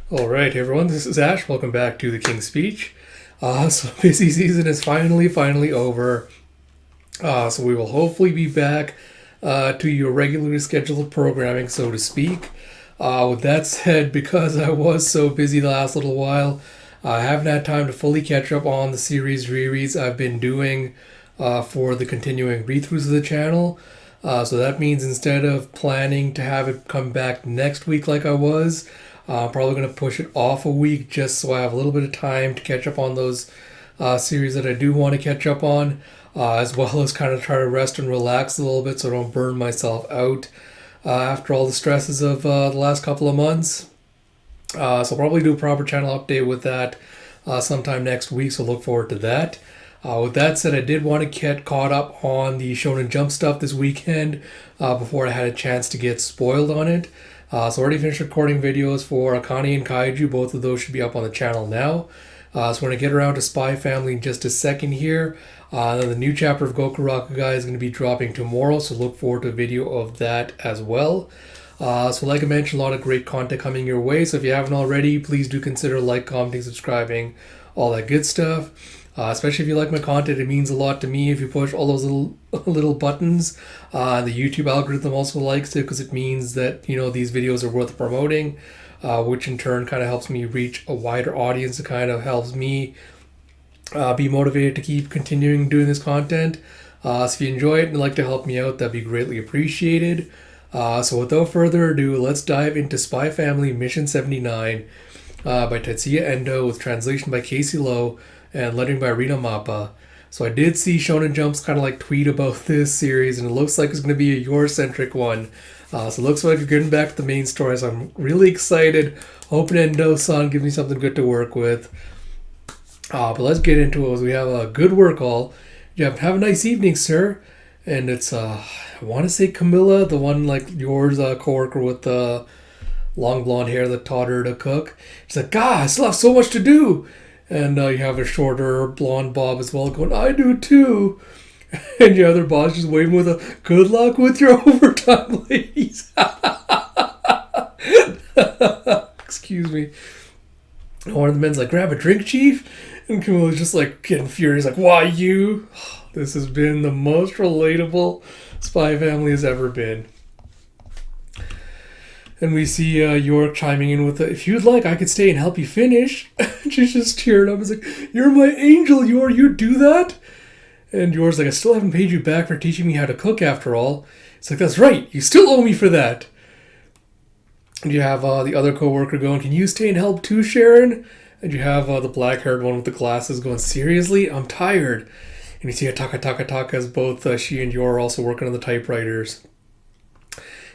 All right, hey everyone, this is Ash. Welcome back to the King's Speech. So busy season is finally over. So we will hopefully be back to your regularly scheduled programming, so to speak. With that said, because I was so busy the last little while, I haven't had time to fully catch up on the series rereads I've been doing for the continuing read-throughs of the channel. So that means instead of planning to have it come back next week like I was, I'm probably going to push it off a week just so I have a little bit of time to catch up on those series that I do want to catch up on, as well as kind of try to rest and relax a little bit so I don't burn myself out after all the stresses of the last couple of months. So I'll probably do a proper channel update with that sometime next week, so look forward to that. With that said, I did want to get caught up on the Shonen Jump stuff this weekend before I had a chance to get spoiled on it. So already finished recording videos for Akane and Kaiju. Both of those should be up on the channel now. So when I get around to Spy Family in just a second here, then the new chapter of Goku Rakugai is going to be dropping tomorrow, so look forward to a video of that as well. So like I mentioned, a lot of great content coming your way. So if you haven't already, please do consider commenting, subscribing, all that good stuff. Especially if you like my content, it means a lot to me if you push all those little buttons. The YouTube algorithm also likes it because it means that these videos are worth promoting, which in turn kind of helps me reach a wider audience. It kind of helps me be motivated to keep continuing doing this content. So if you enjoy it and like to help me out, that'd be greatly appreciated. So without further ado, let's dive into Spy Family Mission 79 by Tetsuya Endo with translation by Casey Lowe and lettering by Rina Mappa. So I did see Shonen Jump's kind of tweet about this series, and it looks like it's going to be a Yor-centric one. So it looks like we're getting back to the main story, so I'm really excited. Hoping Endo-san gives me something good to work with. But let's get into it. We have a good work all. You have a nice evening, sir. And it's, I want to say Camilla, the one yours co-worker with the long blonde hair that taught her to cook. She's like, God, I still have so much to do. And you have a shorter blonde Bob as well going, I do too. And your other boss just waving with a, good luck with your overtime, ladies. Excuse me. And one of the men's like, grab a drink, chief. And Camilla's just getting furious, why you? This has been the most relatable Spy Family has ever been. And we see York chiming in with, if you'd like, I could stay and help you finish. She's just tearing up. It's like, you're my angel, Yor. You do that? And Yor's like, I still haven't paid you back for teaching me how to cook after all. It's like, that's right. You still owe me for that. And you have the other co-worker going, can you stay and help too, Sharon? And you have the black-haired one with the glasses going, seriously? I'm tired. And you see Taka as both she and Yor are also working on the typewriters.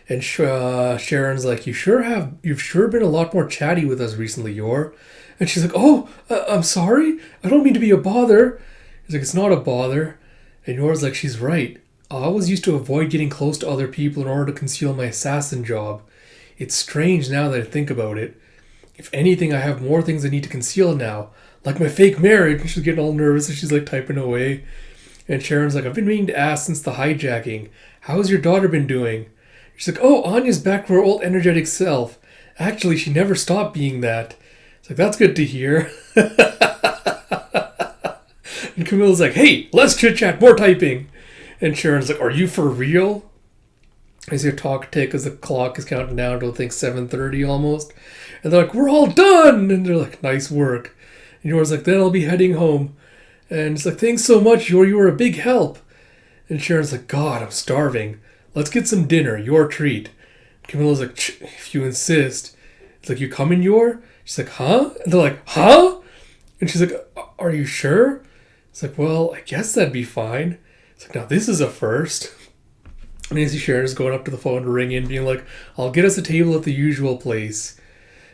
And Sharon's like, you've sure been a lot more chatty with us recently, Yor. And she's like, oh, I'm sorry. I don't mean to be a bother. He's like, it's not a bother. And Yor's like, she's right. I always used to avoid getting close to other people in order to conceal my assassin job. It's strange now that I think about it. If anything, I have more things I need to conceal now. Like my fake marriage. And she's getting all nervous and she's typing away. And Sharon's like, I've been meaning to ask since the hijacking. How has your daughter been doing? She's like, oh, Anya's back to her old energetic self. Actually, she never stopped being that. It's like, that's good to hear. And Camilla's like, hey, less chit-chat, more typing. And Sharon's like, are you for real? As your talk tick as the clock is counting down to, I think, 7:30 almost. And they're like, we're all done! And they're like, nice work. And Yor's like, then I'll be heading home. And it's like, thanks so much, Yor, you were a big help. And Sharon's like, God, I'm starving. Let's get some dinner, your treat. Camilla's like, if you insist. It's like, you coming, Yor? She's like, huh? And they're like, huh? And she's like, are you sure? It's like, well, I guess that'd be fine. It's like, now this is a first. And Nancy Sharon's going up to the phone to ring in, being like, I'll get us a table at the usual place.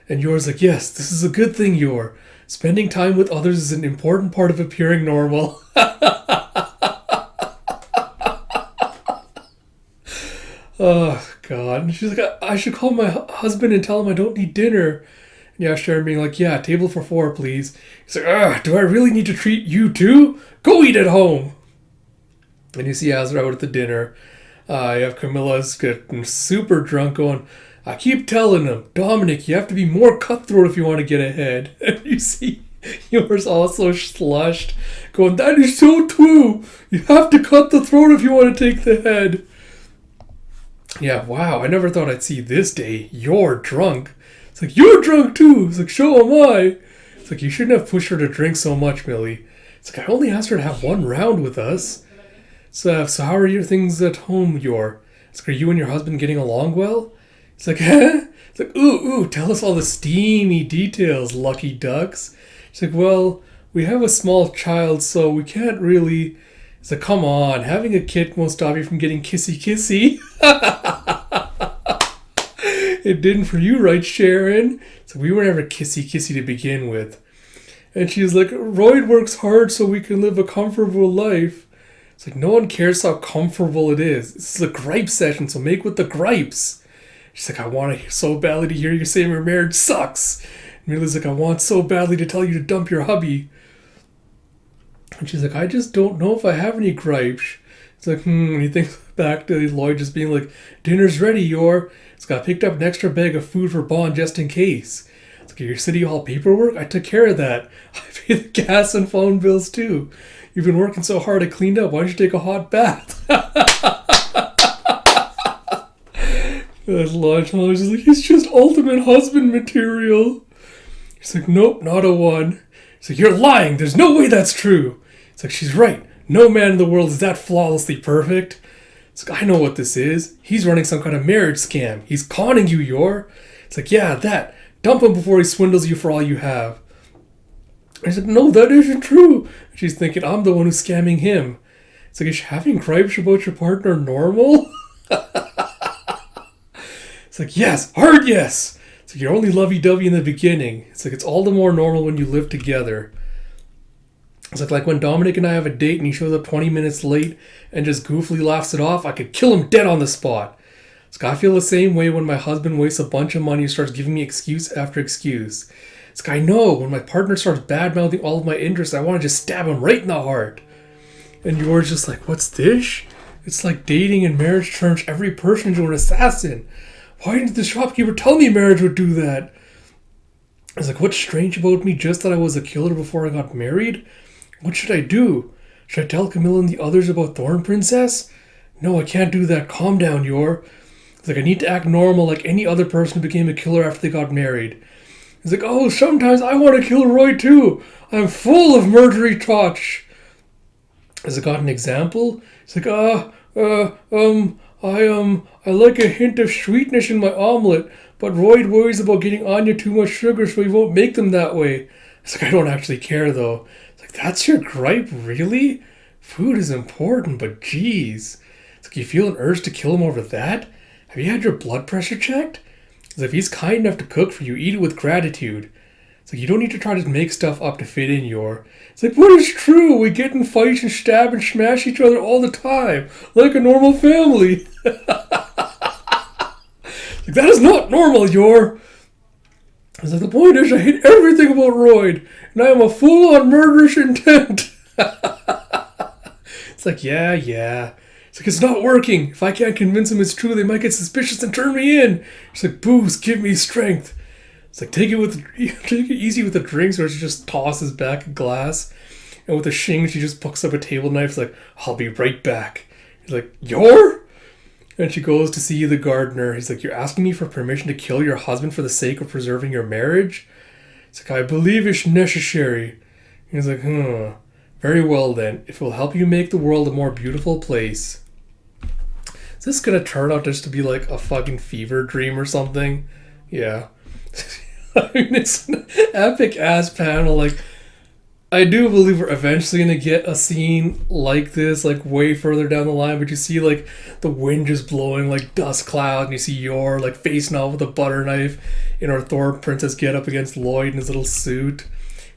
And Yor's like, yes, this is a good thing, Yor. Spending time with others is an important part of appearing normal. Oh, God. And she's like, I should call my husband and tell him I don't need dinner. And yeah, Sharon being like, yeah, table for 4, please. He's like, do I really need to treat you too? Go eat at home. And you see Azra out at the dinner. You have Camilla's getting super drunk going, I keep telling him, Dominic, you have to be more cutthroat if you want to get ahead. And you see yours also slushed, going, that is so true. You have to cut the throat if you want to take the head. Yeah, wow, I never thought I'd see this day. You're drunk. It's like, you're drunk too. It's like, so am I. It's like, you shouldn't have pushed her to drink so much, Millie. It's like, I only asked her to have one round with us. So how are your things at home, Yor? It's like, are you and your husband getting along well? It's like, huh? It's like, ooh, tell us all the steamy details, lucky ducks. It's like, well, we have a small child, so we can't really... It's like, come on, having a kid won't stop you from getting kissy-kissy. It didn't for you, right, Sharon? So we were never kissy-kissy to begin with. And she's like, Royd works hard so we can live a comfortable life. It's like, no one cares how comfortable it is. This is a gripe session, so make with the gripes. She's like, I want to so badly to hear you say your marriage sucks. And Millie's like, I want so badly to tell you to dump your hubby. And she's like, I just don't know if I have any gripes. It's like, and he thinks back to Lloyd just being like, dinner's ready, Yor. It's got picked up an extra bag of food for Bond just in case. It's like, your City Hall paperwork? I took care of that. I pay the gas and phone bills too. You've been working so hard I cleaned up. Why don't you take a hot bath? That's lunch. And I was just like, he's just ultimate husband material. He's like, nope, not a one. He's like, you're lying. There's no way that's true. It's like, she's right. No man in the world is that flawlessly perfect. It's like, I know what this is. He's running some kind of marriage scam. He's conning you, Yor. It's like, yeah, that. Dump him before he swindles you for all you have. I said, no, that isn't true. She's thinking, I'm the one who's scamming him. It's like, is having gripes about your partner normal? It's like, yes, hard yes. It's like, you're only lovey-dovey in the beginning. It's like, it's all the more normal when you live together. It's like when Dominic and I have a date and he shows up 20 minutes late and just goofily laughs it off, I could kill him dead on the spot. It's like, I feel the same way when my husband wastes a bunch of money and starts giving me excuse after excuse. It's like, I know, when my partner starts bad-mouthing all of my interests, I want to just stab him right in the heart. And yours just like, what's this? It's like dating and marriage turns every person into an assassin. Why didn't the shopkeeper tell me marriage would do that? It's like, what's strange about me just that I was a killer before I got married? What should I do? Should I tell Camilla and the others about Thorn Princess? No, I can't do that. Calm down, Yor. It's like, I need to act normal like any other person who became a killer after they got married. It's like, oh, sometimes I want to kill Roy too. I'm full of murdery touch. Has it got an example? It's like, I like a hint of sweetness in my omelet, but Roy worries about getting Anya too much sugar so he won't make them that way. It's like, I don't actually care though. It's like, that's your gripe, really? Food is important, but geez. It's like, you feel an urge to kill him over that? Have you had your blood pressure checked? It's like, if he's kind enough to cook for you, eat it with gratitude. It's like, you don't need to try to make stuff up to fit in, Yor. It's like, what is true? We get in fights and stab and smash each other all the time, like a normal family. Like, that is not normal, Yor. It's like, the point is, I hate everything about Royd, and I am a fool on murderous intent. It's like, yeah. It's like, it's not working. If I can't convince them it's true, they might get suspicious and turn me in. It's like, booze, give me strength. It's like, take it easy with the drinks, or she just tosses back a glass. And with a shing, she just picks up a table knife. It's like, I'll be right back. He's like, Yor? And she goes to see the gardener. He's like, you're asking me for permission to kill your husband for the sake of preserving your marriage? It's like, I believe it's necessary. He's like, very well then. If it will help you make the world a more beautiful place. Is this going to turn out just to be like a fucking fever dream or something? Yeah. I mean, it's an epic ass panel. Like, I do believe we're eventually going to get a scene like this, like way further down the line, but you see like the wind just blowing like dust cloud, and you see Yor like facing off with a butter knife in our Thor Princess get up against Lloyd in his little suit.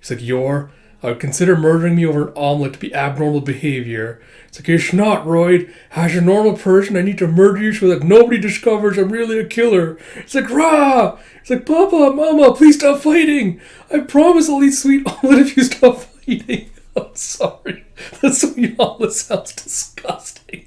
He's like, Yor, I would consider murdering me over an omelet to be abnormal behavior. It's like, it's not, Royd. As a normal person, I need to murder you so that nobody discovers I'm really a killer. It's like, rah! It's like, Papa, Mama, please stop fighting. I promise I'll eat sweet omelet if you stop fighting. I'm sorry. The sweet omelet sounds disgusting.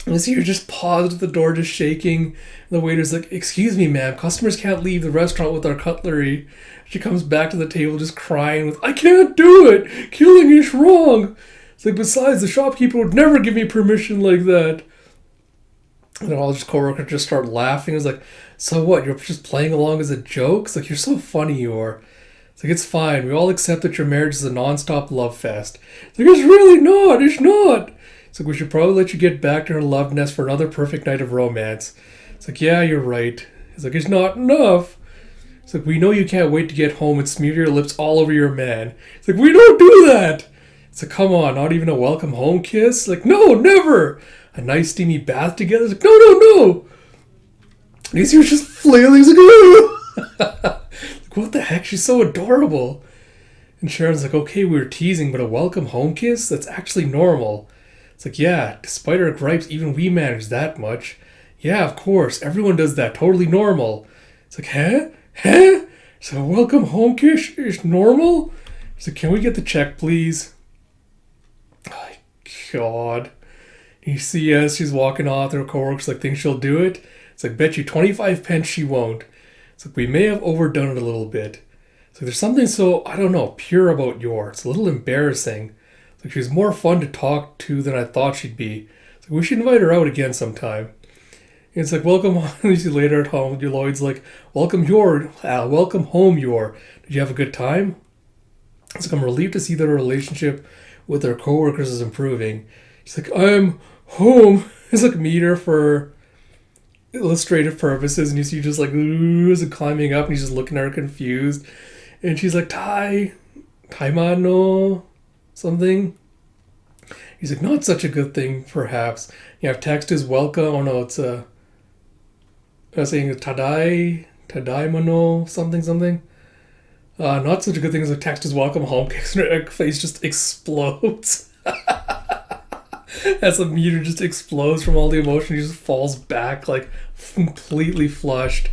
And so you're just paused at the door, just shaking. The waiter's like, "Excuse me, ma'am, customers can't leave the restaurant with our cutlery." She comes back to the table just crying with, "I can't do it! Killing is wrong!" It's like, "Besides, the shopkeeper would never give me permission like that." And all his coworkers just start laughing. It's like, "So what, you're just playing along as a joke?" It's like, "You're so funny, you are." It's like, "It's fine. We all accept that your marriage is a non-stop love fest." It's like, "It's really not. It's not." It's like, "We should probably let you get back to her love nest for another perfect night of romance." It's like, "Yeah, you're right." It's like, "It's not enough." It's like, "We know you can't wait to get home and smear your lips all over your man." It's like, "We don't do that." It's like, "Come on, not even a welcome home kiss?" It's like, "No, never." "A nice steamy bath together?" It's like, "No, no, no." And he's here just flailing. He's like, "Oh." Like, what the heck? She's so adorable. And Sharon's like, "Okay, we were teasing, but a welcome home kiss? That's actually normal." It's like, "Yeah, despite our gripes, even we manage that much." "Yeah, of course. Everyone does that. Totally normal." It's like, "Huh? Huh?" So a welcome home kiss is normal? It's like, "Can we get the check, please?" Oh, God. You see as she's walking off, her coworkers like, think she'll do it? It's like, "Bet you 25 pence she won't." It's like, "We may have overdone it a little bit." It's like, "There's something so, I don't know, pure about Yor. It's a little embarrassing." It's like, "She's more fun to talk to than I thought she'd be." It's like, "We should invite her out again sometime." And it's like, "Welcome home." You see later at home, your Lloyd's like, welcome home, Yor. Did you have a good time?" It's like, "I'm relieved to see that her relationship with her coworkers is improving." She's like, "I'm home." It's like meter for illustrative purposes, and you see just like and climbing up, and he's just looking at her confused, and she's like, Taimano something. He's like, "Not such a good thing, perhaps." You have text is welcome. Oh no, it's I was saying Tadaimano something something. Not such a good thing as a text is welcome home. Her face just explodes. As the meter just explodes from all the emotion, he just falls back like completely flushed.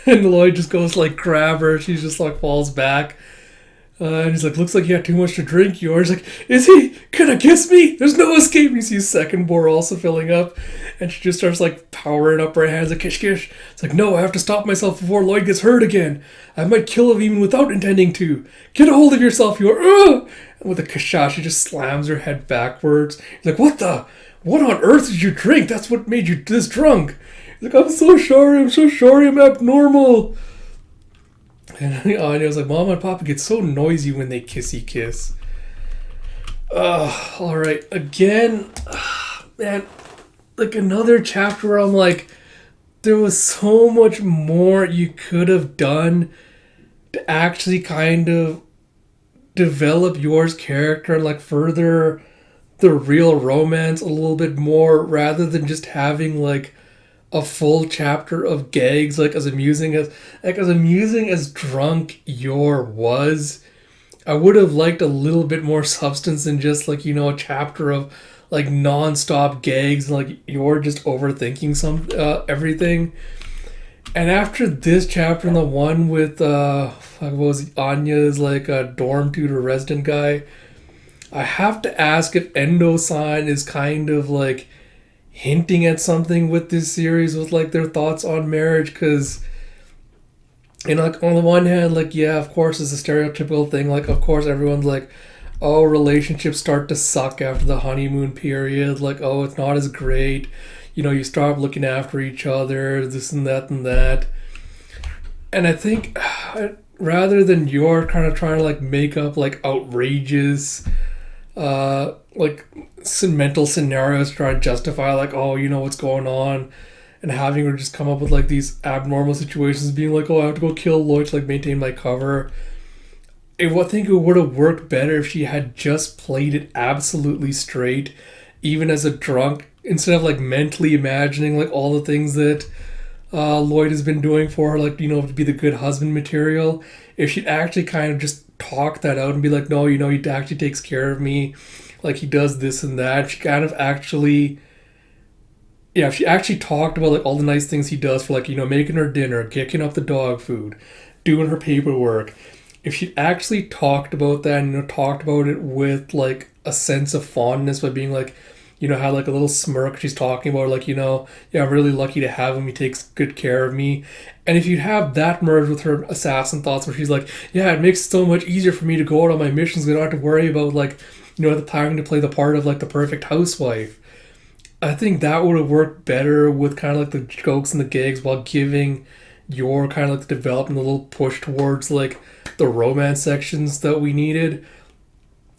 And Lloyd just goes like grab her. She just like falls back. And he's like, "Looks like you had too much to drink, yours." Like, "Is he gonna kiss me? There's no escape." And you see second bore also filling up. And she just starts like powering up her hands like, "Kish, kish." It's like, "No, I have to stop myself before Lloyd gets hurt again. I might kill him even without intending to. Get a hold of yourself, you are." And with a kasha, she just slams her head backwards. He's like, What on earth did you drink? That's what made you this drunk." He's like, I'm so sorry, I'm abnormal." And Anya was like, "Mom and Papa get so noisy when they kissy kiss." Alright. Again, man, like another chapter where I'm like, there was so much more you could have done to actually kind of develop Yor's character and like further the real romance a little bit more rather than just having like a full chapter of gags as amusing as drunk Yor was. I would have liked a little bit more substance than just a chapter of like non-stop gags and like Yor just overthinking everything. And after this chapter and the one with what was Anya's dorm tutor resident guy, I have to ask if Endo-san is kind of like hinting at something with this series with like their thoughts on marriage, because like on the one hand, yeah, of course it's a stereotypical thing, of course everyone's like, oh, relationships start to suck after the honeymoon period, oh, it's not as great, you start looking after each other, this and that and that. And I think rather than Yor kind of trying to make up outrageous mental scenarios to try to justify oh, what's going on, and having her just come up with these abnormal situations, being oh, I have to go kill Lloyd to maintain my cover. I think it would have worked better if she had just played it absolutely straight, even as a drunk, instead of mentally imagining all the things that Lloyd has been doing for her, to be the good husband material. If she'd actually kind of just talk that out and be no, he actually takes care of me, he does this and that. She kind of actually, if she actually talked about all the nice things he does for making her dinner, kicking up the dog food, doing her paperwork. If she actually talked about that and talked about it with a sense of fondness by being had like a little smirk. She's talking about like, yeah, I'm really lucky to have him. He takes good care of me. And if you have that merged with her assassin thoughts, where she's like, yeah, it makes it so much easier for me to go out on my missions. I don't have to worry about like, having to play the part of like the perfect housewife. I think that would have worked better with kind of like the jokes and the gags while giving your kind of like the development a little push towards like the romance sections that we needed,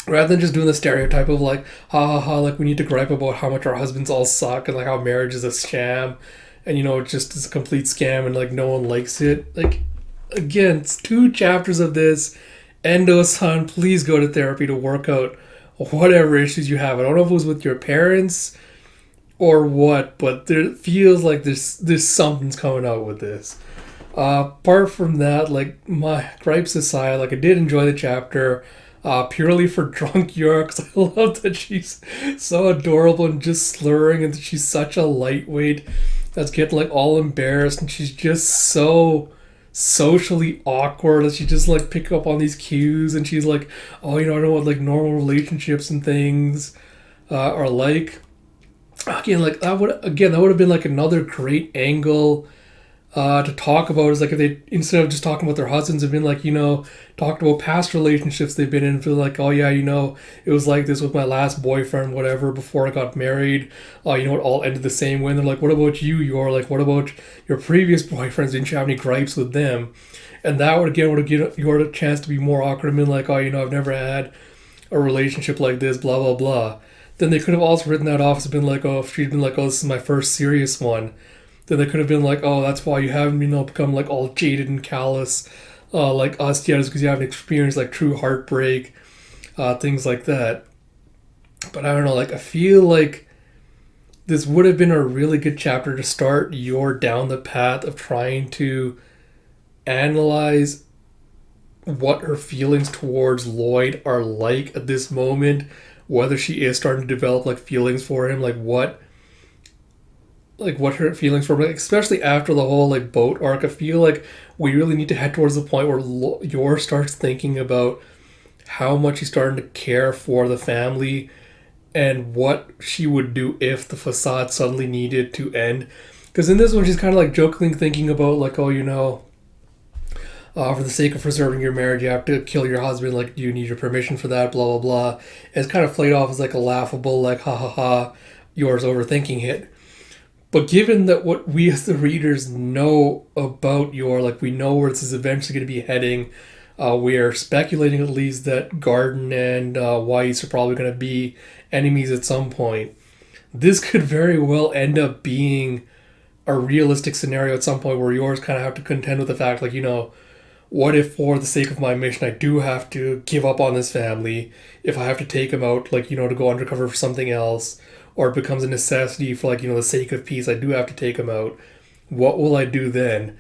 rather than just doing the stereotype of like, ha ha ha, like we need to gripe about how much our husbands all suck and like how marriage is a sham, and it just is a complete scam and like no one likes it. Like, again, it's 2 chapters of this. Endo-san, please go to therapy to work out whatever issues you have. I don't know if it was with your parents or what, but there feels like there's something's coming out with this. Apart from that, like, my gripes aside, like, I did enjoy the chapter purely for drunk York, 'cause I love that she's so adorable and just slurring, and that she's such a lightweight that's getting like all embarrassed, and she's just so socially awkward that she just like pick up on these cues, and she's like, oh, I don't know what like normal relationships and things are like. Again, like that would have been like another great angle to talk about, is like if they, instead of just talking about their husbands, have been like, talked about past relationships they've been in, feel like, oh yeah, it was like this with my last boyfriend, whatever, before I got married. It all ended the same way. And they're like, what about you? You're like, what about your previous boyfriends? Didn't you have any gripes with them? And that would have given you a chance to be more awkward and been like, oh, I've never had a relationship like this, blah blah blah. Then they could have also written that off as been like, oh, if she'd been like, oh, this is my first serious one, then they could have been like, oh, that's why you haven't, become like all jaded and callous like us yet, is because you haven't experienced like true heartbreak, things like that. But I don't know, like I feel like this would have been a really good chapter to start your down the path of trying to analyze what her feelings towards Lloyd are like at this moment, whether she is starting to develop like feelings for him, like what her feelings for him, like, especially after the whole like boat arc. I feel like we really need to head towards the point where Yor starts thinking about how much he's starting to care for the family and what she would do if the facade suddenly needed to end. Because in this one, she's kind of like jokingly thinking about like, oh, for the sake of preserving your marriage, you have to kill your husband. Like, do you need your permission for that? Blah, blah, blah. And it's kind of played off as like a laughable, like, ha ha ha, Yor's overthinking it. But given that what we as the readers know about Yor, like we know where this is eventually going to be heading, we are speculating at least that Garden and Weiss are probably going to be enemies at some point. This could very well end up being a realistic scenario at some point where Yor's kind of have to contend with the fact, like, what if for the sake of my mission I do have to give up on this family, if I have to take him out, like, to go undercover for something else, or it becomes a necessity for, like, the sake of peace, I do have to take him out. What will I do then?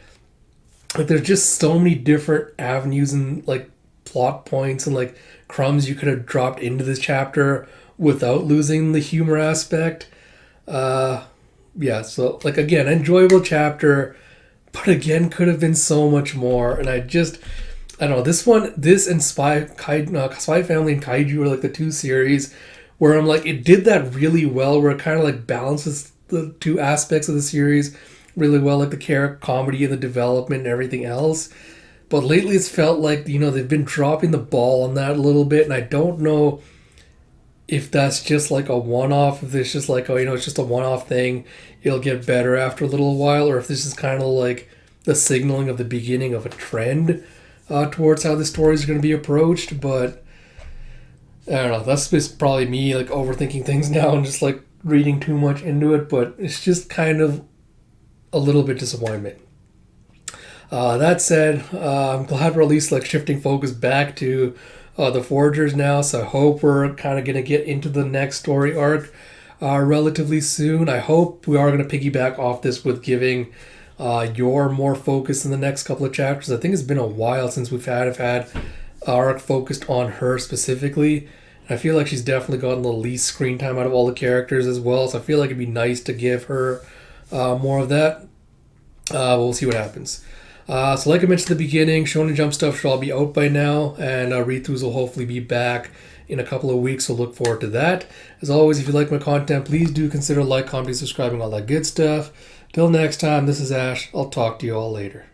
Like, there's just so many different avenues and, like, plot points and, like, crumbs you could have dropped into this chapter without losing the humor aspect. Yeah, so, like, again, enjoyable chapter, but again, could have been so much more. And I don't know, this and Spy Family and Kaiju are, like, the 2 series where I'm like, it did that really well, where it kind of like balances the 2 aspects of the series really well, like the character comedy and the development and everything else. But lately it's felt like, they've been dropping the ball on that a little bit, and I don't know if that's just like a one-off, if it's just like, oh, it's just a one-off thing, it'll get better after a little while, or if this is kind of like the signaling of the beginning of a trend towards how the stories are going to be approached. But I don't know, that's just probably me like overthinking things now and just like reading too much into it, but it's just kind of a little bit disappointment. That said, I'm glad we're at least like shifting focus back to the Forgers now, so I hope we're kind of going to get into the next story arc relatively soon. I hope we are going to piggyback off this with giving Yor more focus in the next couple of chapters. I think it's been a while since we've had arc focused on her specifically. And I feel like she's definitely gotten the least screen time out of all the characters as well, so I feel like it'd be nice to give her more of that. We'll see what happens. So like I mentioned at the beginning, Shonen Jump stuff should all be out by now, and read-throughs will hopefully be back in a couple of weeks, so look forward to that. As always, if you like my content, please do consider like, commenting, subscribing, all that good stuff. Till next time, this is Ash. I'll talk to you all later.